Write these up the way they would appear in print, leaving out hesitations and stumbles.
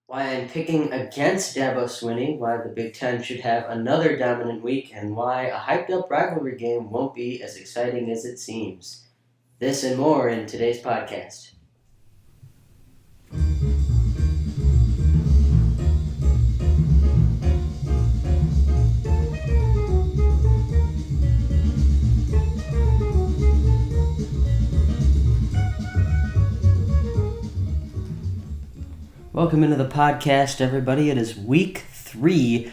why I'm picking against Davos winning, why the Big Ten should have another dominant week, and why a hyped up rivalry game won't be as exciting as it seems. This and more in today's podcast. Welcome into the podcast, everybody. It is week 3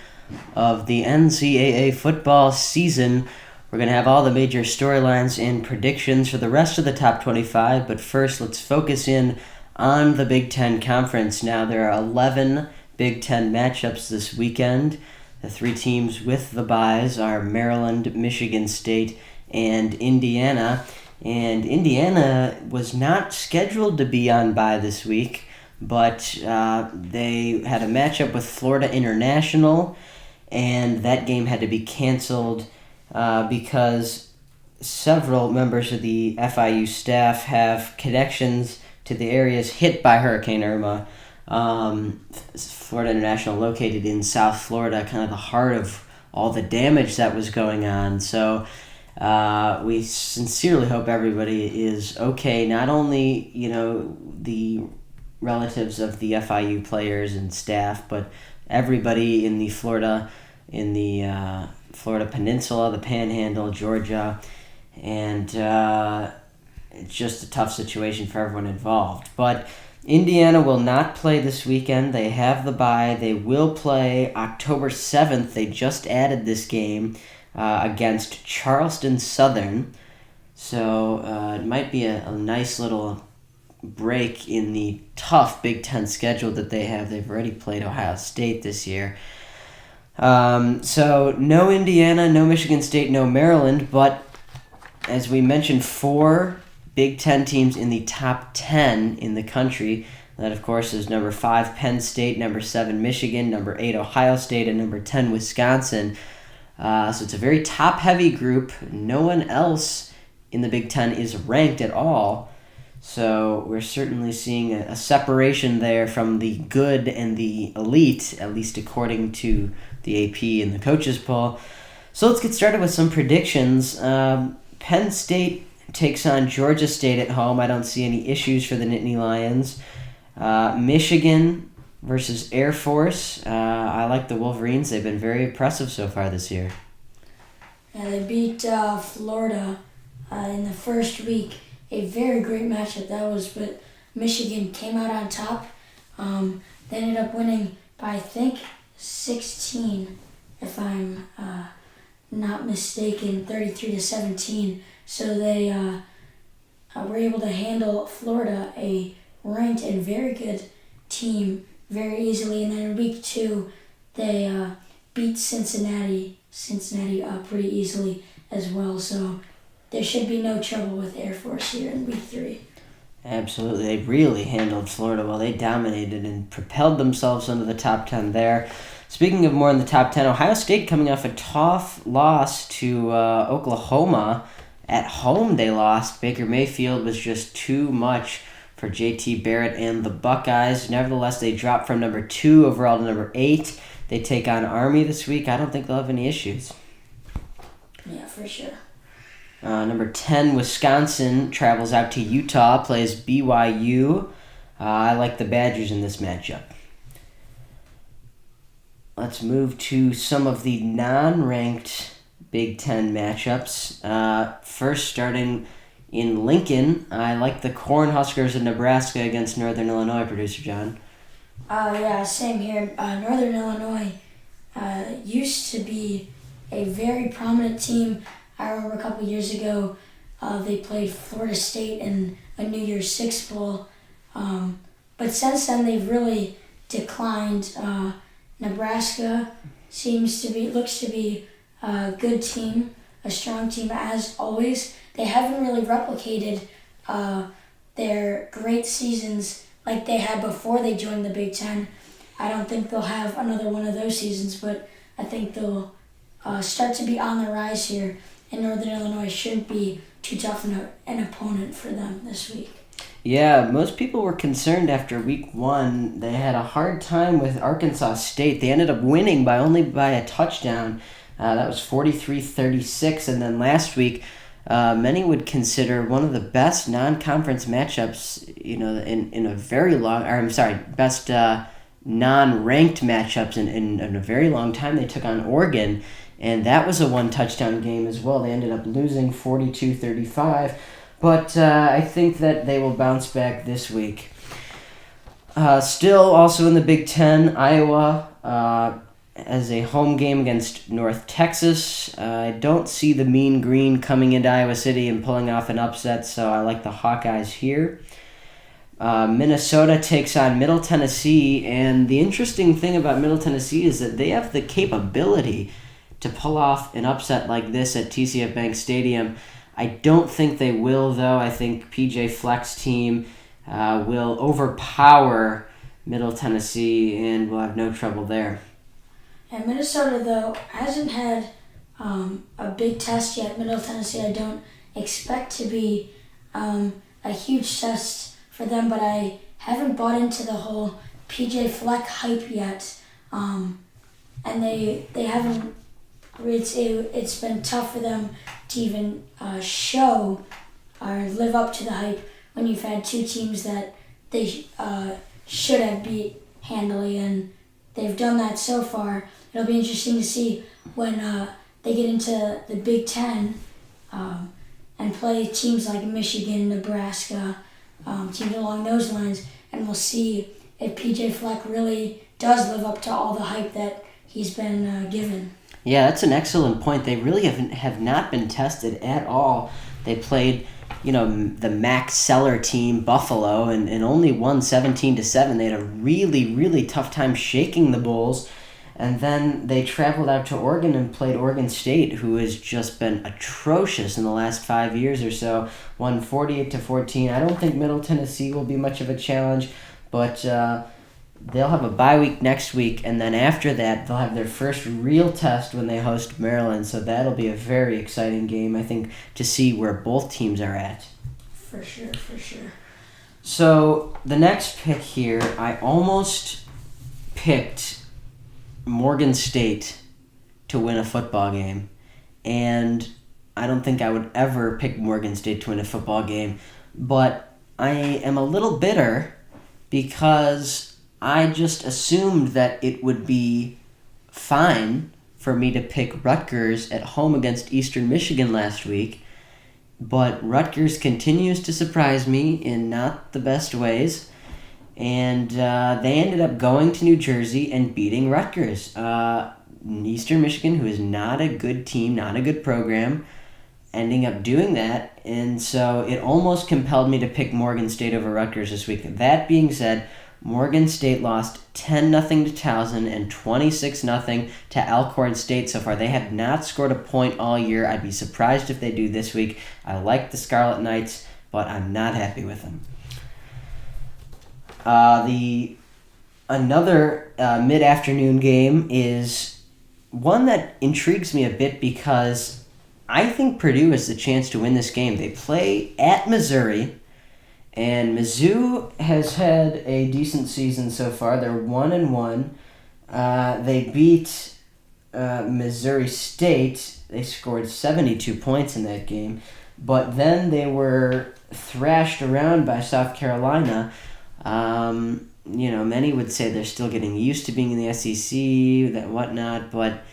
of the NCAA football season. We're going to have all the major storylines and predictions for the rest of the top 25, but first let's focus in on the Big Ten Conference. Now, there are 11 Big Ten matchups this weekend. The 3 teams with the byes are Maryland, Michigan State, and Indiana. And Indiana was not scheduled to be on bye this week, but they had a matchup with Florida International, and that game had to be canceled because several members of the FIU staff have connections to the areas hit by Hurricane Irma. Florida International located in South Florida, kind of the heart of all the damage that was going on. So we sincerely hope everybody is okay. Not only, the relatives of the FIU players and staff, but everybody in the Florida Peninsula, the Panhandle, Georgia, and it's just a tough situation for everyone involved. But Indiana will not play this weekend. They have the bye. They will play October 7th. They just added this game against Charleston Southern. So it might be a nice little break in the tough Big Ten schedule that they have. They've already played Ohio State this year. So no Indiana, no Michigan State, no Maryland, but as we mentioned, 4 Big Ten teams in the top 10 in the country. That, of course, is number 5, Penn State, number 7, Michigan, number 8, Ohio State, and number 10, Wisconsin. So it's a very top-heavy group. No one else in the Big Ten is ranked at all. So we're certainly seeing a separation there from the good and the elite, at least according to the AP and the coaches poll. So let's get started with some predictions. Penn State takes on Georgia State at home. I don't see any issues for the Nittany Lions. Michigan versus Air Force. I like the Wolverines. They've been very impressive so far this year. Yeah, they beat Florida in the first week. A very great matchup that was, but Michigan came out on top. They ended up winning by, I think, 16, if I'm not mistaken, 33-17. So they were able to handle Florida, a ranked and very good team, very easily. And then in week 2, they beat Cincinnati pretty easily as well. So there should be no trouble with Air Force here in week 3. Absolutely. They really handled Florida well. They dominated and propelled themselves into the top 10 there. Speaking of more in the top 10, Ohio State coming off a tough loss to Oklahoma. At home they lost. Baker Mayfield was just too much for J.T. Barrett and the Buckeyes. Nevertheless, they dropped from number 2 overall to number 8. They take on Army this week. I don't think they'll have any issues. Yeah, for sure. Number 10, Wisconsin travels out to Utah, plays BYU. I like the Badgers in this matchup. Let's move to some of the non-ranked Big Ten matchups. First, starting in Lincoln, I like the Cornhuskers of Nebraska against Northern Illinois, producer John. Yeah, same here. Northern Illinois used to be a very prominent team. I remember a couple years ago, they played Florida State in a New Year's Six Bowl. But since then, they've really declined. Nebraska looks to be a good team, a strong team as always. They haven't really replicated their great seasons like they had before they joined the Big Ten. I don't think they'll have another one of those seasons, but I think they'll start to be on the rise here, and Northern Illinois shouldn't be too tough an opponent for them this week. Yeah, most people were concerned after week one. They had a hard time with Arkansas State. They ended up winning by only by a touchdown. That was 43-36. And then last week, many would consider one of the best non-conference matchups, in a very long, or I'm sorry, best non-ranked matchups in a very long time. They took on Oregon, and that was a one-touchdown game as well. They ended up losing 42-35. But I think that they will bounce back this week. Still, also in the Big Ten, Iowa as a home game against North Texas. I don't see the Mean Green coming into Iowa City and pulling off an upset, so I like the Hawkeyes here. Minnesota takes on Middle Tennessee, and the interesting thing about Middle Tennessee is that they have the capability to pull off an upset like this at TCF Bank Stadium. I don't think they will, though. I think PJ Fleck's team will overpower Middle Tennessee and will have no trouble there. And Minnesota, though, hasn't had a big test yet. Middle Tennessee, I don't expect to be a huge test for them, but I haven't bought into the whole PJ Fleck hype yet. And they haven't. It's been tough for them to even show or live up to the hype when you've had two teams that they should have beat handily, and they've done that so far. It'll be interesting to see when they get into the Big Ten and play teams like Michigan, Nebraska, teams along those lines, and we'll see if PJ Fleck really does live up to all the hype that he's been given. Yeah, that's an excellent point. They really have not been tested at all. They played, the Max Seller team, Buffalo, and only won 17-7. They had a really, really tough time shaking the Bulls. And then they traveled out to Oregon and played Oregon State, who has just been atrocious in the last 5 years or so. Won 48-14. I don't think Middle Tennessee will be much of a challenge, but they'll have a bye week next week, and then after that, they'll have their first real test when they host Maryland. So that'll be a very exciting game, I think, to see where both teams are at. For sure. So the next pick here, I almost picked Morgan State to win a football game, and I don't think I would ever pick Morgan State to win a football game, but I am a little bitter because I just assumed that it would be fine for me to pick Rutgers at home against Eastern Michigan last week, but Rutgers continues to surprise me in not the best ways, and they ended up going to New Jersey and beating Rutgers. Eastern Michigan, who is not a good team, not a good program, ending up doing that, and so it almost compelled me to pick Morgan State over Rutgers this week. That being said, Morgan State lost 10-0 to Towson and 26-0 to Alcorn State so far. They have not scored a point all year. I'd be surprised if they do this week. I like the Scarlet Knights, but I'm not happy with them. Another mid-afternoon game is one that intrigues me a bit because I think Purdue has the chance to win this game. They play at Missouri, and Mizzou has had a decent season so far. They're 1-1. They beat Missouri State. They scored 72 points in that game, but then they were thrashed around by South Carolina. Many would say they're still getting used to being in the SEC, that whatnot, but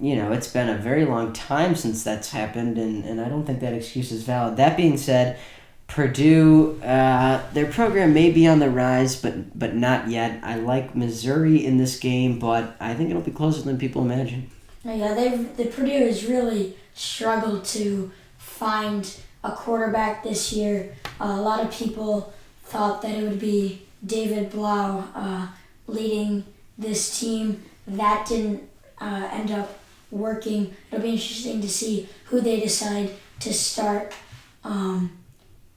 it's been a very long time since that's happened, and I don't think that excuse is valid. That being said, Purdue, their program may be on the rise, but not yet. I like Missouri in this game, but I think it'll be closer than people imagine. Yeah, the Purdue has really struggled to find a quarterback this year. A lot of people thought that it would be David Blau leading this team. That didn't end up working. It'll be interesting to see who they decide to start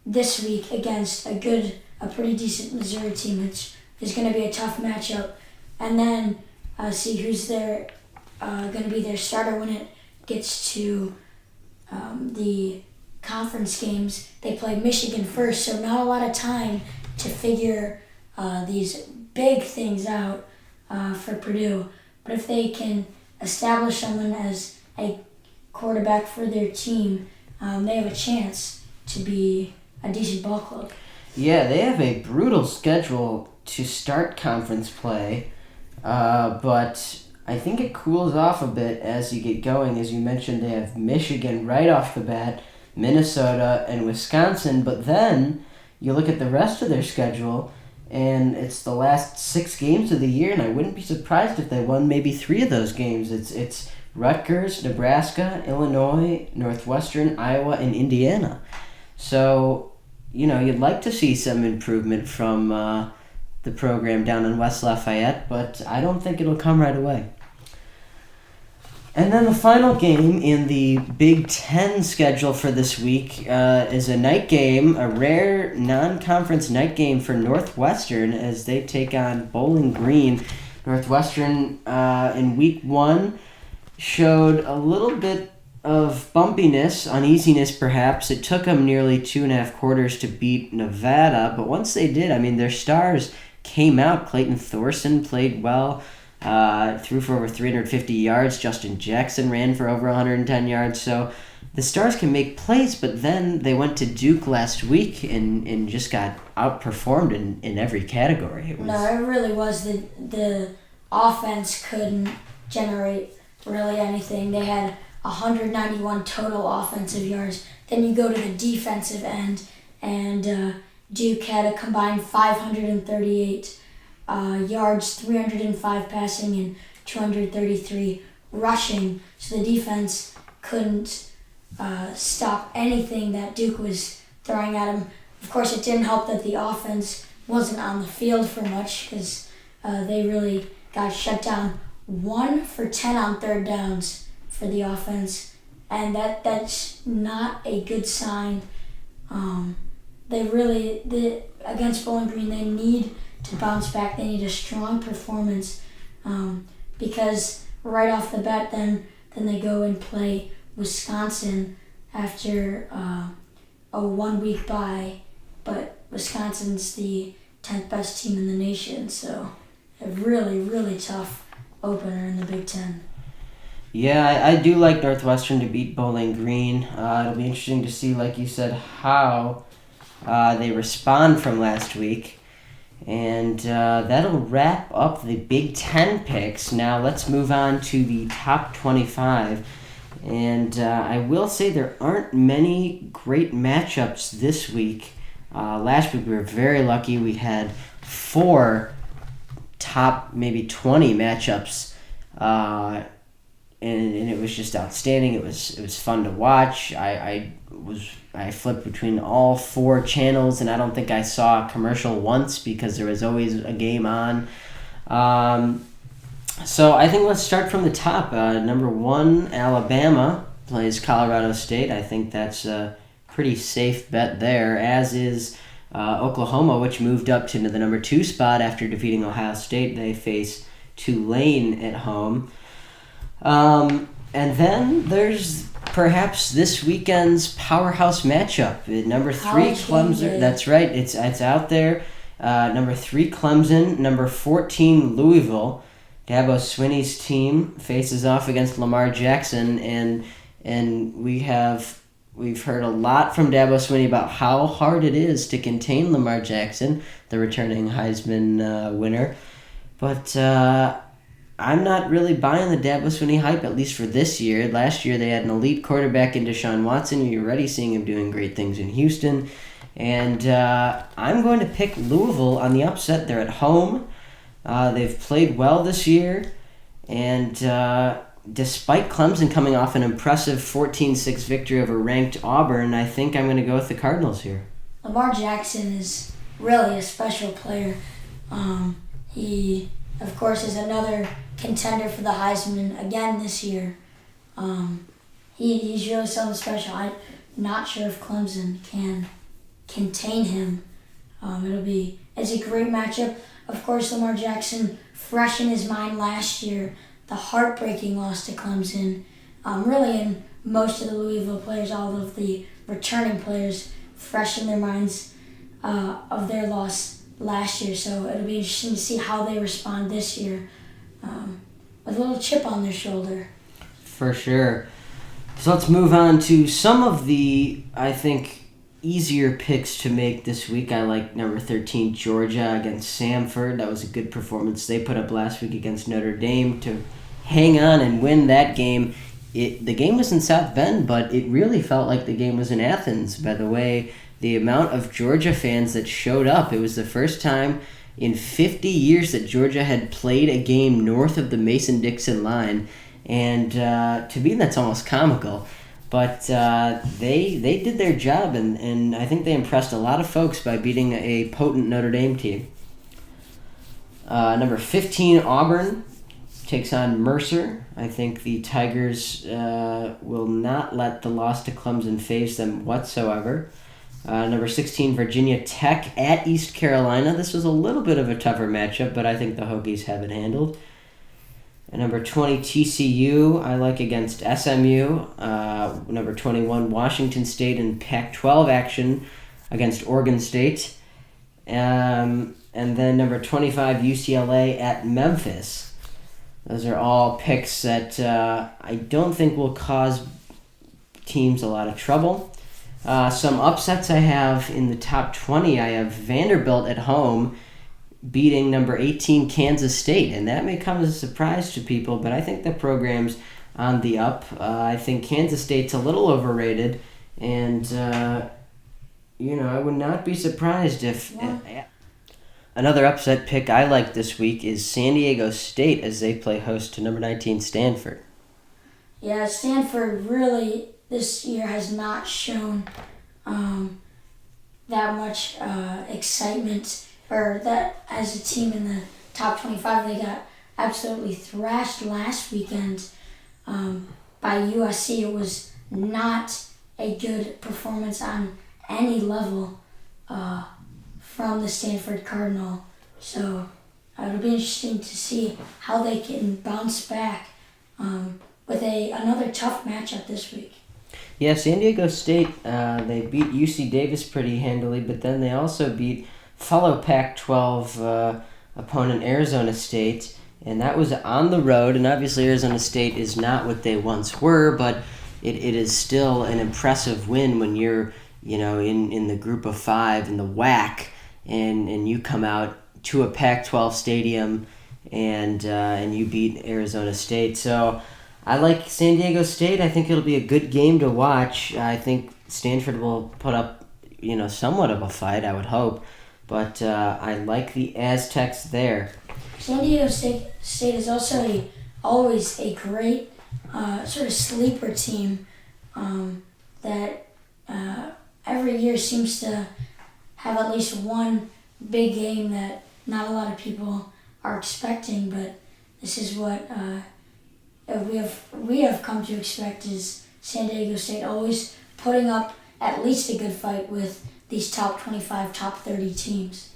this week against a pretty decent Missouri team, which is going to be a tough matchup. And then see who's going to be their starter when it gets to the conference games, they played Michigan first, so not a lot of time to figure these big things out for Purdue. But if they can establish someone as a quarterback for their team, they have a chance to be a decent ball club. Yeah, they have a brutal schedule to start conference play, but I think it cools off a bit as you get going. As you mentioned, they have Michigan right off the bat, Minnesota, and Wisconsin, but then you look at the rest of their schedule, and it's the last 6 games of the year, and I wouldn't be surprised if they won maybe 3 of those games. It's Rutgers, Nebraska, Illinois, Northwestern, Iowa, and Indiana. So, you'd like to see some improvement from the program down in West Lafayette, but I don't think it'll come right away. And then the final game in the Big Ten schedule for this week is a night game, a rare non-conference night game for Northwestern as they take on Bowling Green. Northwestern in week 1 showed a little bit of bumpiness, uneasiness perhaps. It took them nearly 2.5 quarters to beat Nevada, but once they did, their stars came out. Clayton Thorson played well. Threw for over 350 yards. Justin Jackson ran for over 110 yards. So the Stars can make plays, but then they went to Duke last week and just got outperformed in every category. No, it really was. The offense couldn't generate really anything. They had 191 total offensive yards. Then you go to the defensive end, and Duke had a combined 538 yards, 305 passing, and 233 rushing. So the defense couldn't stop anything that Duke was throwing at them. Of course, it didn't help that the offense wasn't on the field for much because they really got shut down. 1 for 10 on third downs for the offense, and that's not a good sign. Against Bowling Green, they need to bounce back. They need a strong performance because right off the bat, then they go and play Wisconsin after a 1-week bye. But Wisconsin's the 10th best team in the nation, so a really, really tough opener in the Big Ten. Yeah, I do like Northwestern to beat Bowling Green. It'll be interesting to see, like you said, how they respond from last week. And that'll wrap up the Big Ten picks. Now let's move on to the top 25. And I will say there aren't many great matchups this week. Last week we were very lucky. We had 4 top maybe 20 matchups. And it was just outstanding. It was fun to watch. I flipped between all 4 channels, and I don't think I saw a commercial once because there was always a game on. So I think let's start from the top. Number 1, Alabama plays Colorado State. I think that's a pretty safe bet there, as is Oklahoma, which moved up to the number 2 spot after defeating Ohio State. They face Tulane at home. And then there's perhaps this weekend's powerhouse matchup. Number 3, Clemson. That's right. It's out there. Number 3, Clemson. Number 14, Louisville. Dabo Swinney's team faces off against Lamar Jackson, and we've heard a lot from Dabo Swinney about how hard it is to contain Lamar Jackson, the returning Heisman winner. But I'm not really buying the Dabo Swinney hype, at least for this year. Last year they had an elite quarterback in Deshaun Watson. You're already seeing him doing great things in Houston. And I'm going to pick Louisville on the upset. They're at home. They've played well this year. And despite Clemson coming off an impressive 14-6 victory over ranked Auburn, I think I'm going to go with the Cardinals here. Lamar Jackson is really a special player. He, of course, is another contender for the Heisman again this year. He's really something special. I'm not sure if Clemson can contain him. It's a great matchup. Of course, Lamar Jackson, fresh in his mind last year, the heartbreaking loss to Clemson, really in most of the Louisville players, all of the returning players, fresh in their minds of their loss last year. So it'll be interesting to see how they respond this year with a little chip on their shoulder. For sure. So let's move on to some of the, I think, easier picks to make this week. I like number 13, Georgia against Samford. That was a good performance they put up last week against Notre Dame to hang on and win that game. The game was in South Bend, but it really felt like the game was in Athens by the way the amount of Georgia fans that showed up. It was the first time in 50 years that Georgia had played a game north of the Mason-Dixon line, and to me that's almost comical. But they did their job, and I think they impressed a lot of folks by beating a potent Notre Dame team. Number 15, Auburn takes on Mercer. I think the Tigers will not let the loss to Clemson faze them whatsoever. Number 16, Virginia Tech at East Carolina. This was a little bit of a tougher matchup, but I think the Hokies have it handled. And number 20, TCU, I like against SMU. Number 21, Washington State in Pac-12 action against Oregon State. And then number 25, UCLA at Memphis. Those are all picks that I don't think will cause teams a lot of trouble. Some upsets I have in the top 20, I have Vanderbilt at home beating number 18 Kansas State, and that may come as a surprise to people, but I think the program's on the up. I think Kansas State's a little overrated, and I would not be surprised if... Another upset pick I like this week is San Diego State as they play host to number 19 Stanford. Yeah, Stanford really this year has not shown that much excitement, or that as a team in the top 25. They got absolutely thrashed last weekend by USC. It was not a good performance on any level from the Stanford Cardinal. So it'll be interesting to see how they can bounce back with another tough matchup this week. Yeah, San Diego State, they beat UC Davis pretty handily, but then they also beat fellow Pac-12 opponent Arizona State, and that was on the road, and obviously Arizona State is not what they once were, but it is still an impressive win when you're in the group of five in the WAC, and you come out to a Pac-12 stadium and you beat Arizona State. So I like San Diego State. I think it'll be a good game to watch. I think Stanford will put up somewhat of a fight, I would hope. But I like the Aztecs there. San Diego State is also always a great sort of sleeper team that every year seems to have at least one big game that not a lot of people are expecting. But this is what we have come to expect, is San Diego State always putting up at least a good fight with these top 25, top 30 teams.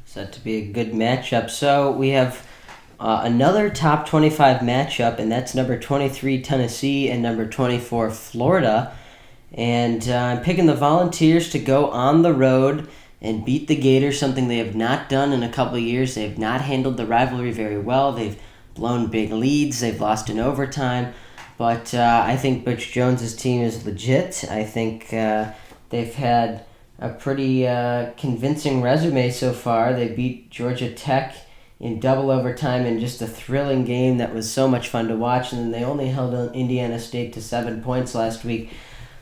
Set to be a good matchup. So we have another top 25 matchup, and that's number 23 Tennessee and number 24 Florida. And I'm picking the Volunteers to go on the road and beat the Gators, something they have not done in a couple of years. They have not handled the rivalry very well. They've blown big leads. They've lost in overtime. But I think Butch Jones's team is legit. I think they've had a pretty convincing resume so far. They beat Georgia Tech in double overtime in just a thrilling game that was so much fun to watch, and then they only held Indiana State to 7 points last week.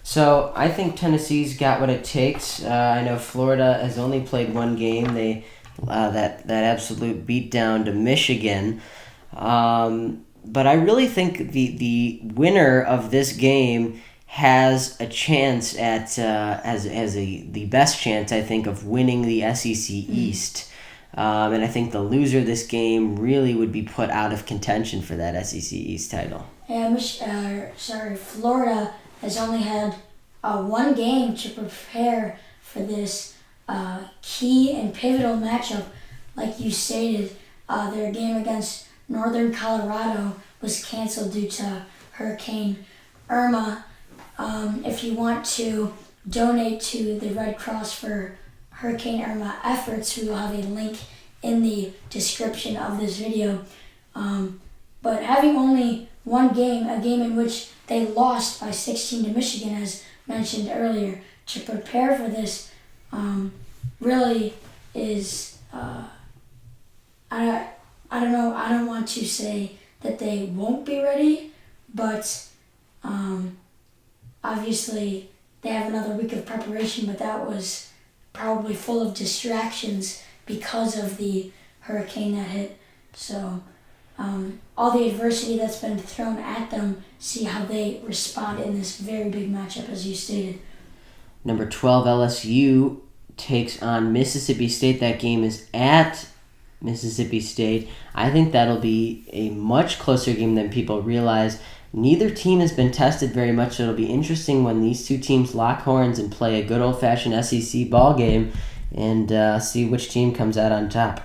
So I think Tennessee's got what it takes. I know Florida has only played one game. They that absolute beatdown to Michigan. But I really think the winner of this game has a chance at the best chance, I think, of winning the SEC East. And I think the loser of this game really would be put out of contention for that SEC East title. Yeah, Florida has only had one game to prepare for this key and pivotal matchup. Like you stated, their game against Northern Colorado was canceled due to Hurricane Irma. if you want to donate to the Red Cross for Hurricane Irma efforts, we will have a link in the description of this video. But having only one game, a game in which they lost by 16 to Michigan, as mentioned earlier, to prepare for this really is, I don't know, I don't want to say that they won't be ready, but obviously they have another week of preparation, but that was probably full of distractions because of the hurricane that hit. So all the adversity that's been thrown at them, see how they respond in this very big matchup, as you stated. Number 12, LSU takes on Mississippi State. That game is at Mississippi State. I think that'll be a much closer game than people realize. Neither team has been tested very much, so it'll be interesting when these two teams lock horns and play a good old-fashioned SEC ball game and see which team comes out on top.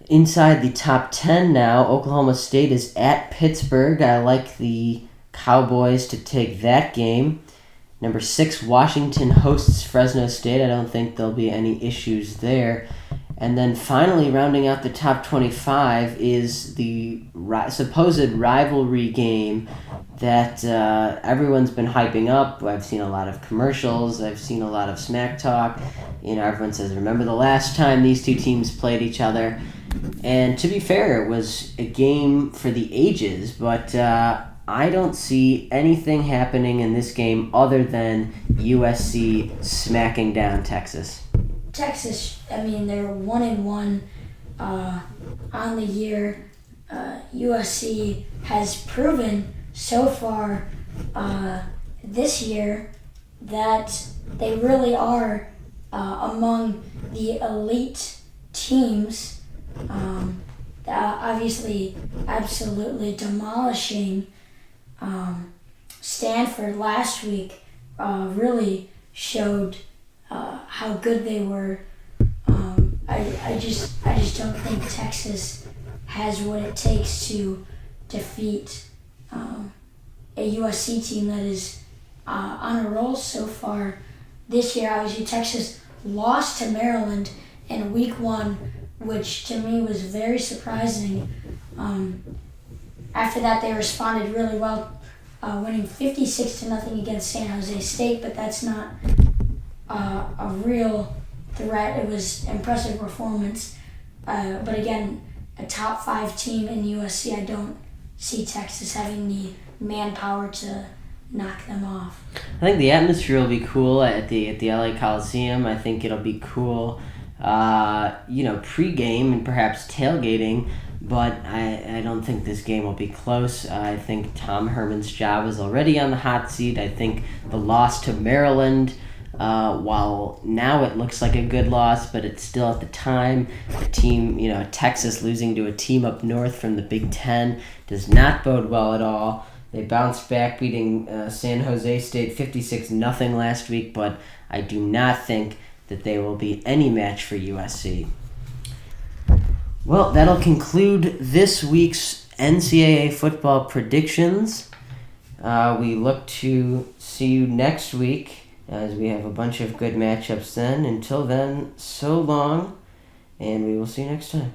Inside the top 10 now, Oklahoma State is at Pittsburgh. I like the Cowboys to take that game. Number 6, Washington hosts Fresno State. I don't think there'll be any issues there. And then finally, rounding out the top 25 is the supposed rivalry game that everyone's been hyping up. I've seen a lot of commercials. I've seen a lot of smack talk. Everyone says, remember the last time these two teams played each other? And to be fair, it was a game for the ages, but I don't see anything happening in this game other than USC smacking down Texas. Texas, I mean, they're 1-1 on the year. USC has proven so far this year that they really are among the elite teams. Obviously, absolutely demolishing Stanford last week. Really showed how good they were. I just don't think Texas has what it takes to defeat a USC team that is on a roll so far this year. Obviously, Texas lost to Maryland in week 1, which to me was very surprising. After that, they responded really well, winning 56-0 against San Jose State, but that's not a real threat. It was impressive performance. But again, a top 5 team in USC, I don't see Texas having the manpower to knock them off. I think the atmosphere will be cool at the LA Coliseum. I think it'll be cool, pre-game and perhaps tailgating, but I don't think this game will be close. I think Tom Herman's job is already on the hot seat. I think the loss to Maryland, while now it looks like a good loss, but it's still at the time, a team, Texas losing to a team up north from the Big Ten does not bode well at all. They bounced back, beating San Jose State 56-0 last week, but I do not think that they will be any match for USC. Well, that'll conclude this week's NCAA football predictions. We look to see you next week as we have a bunch of good matchups then. Until then, so long, and we will see you next time.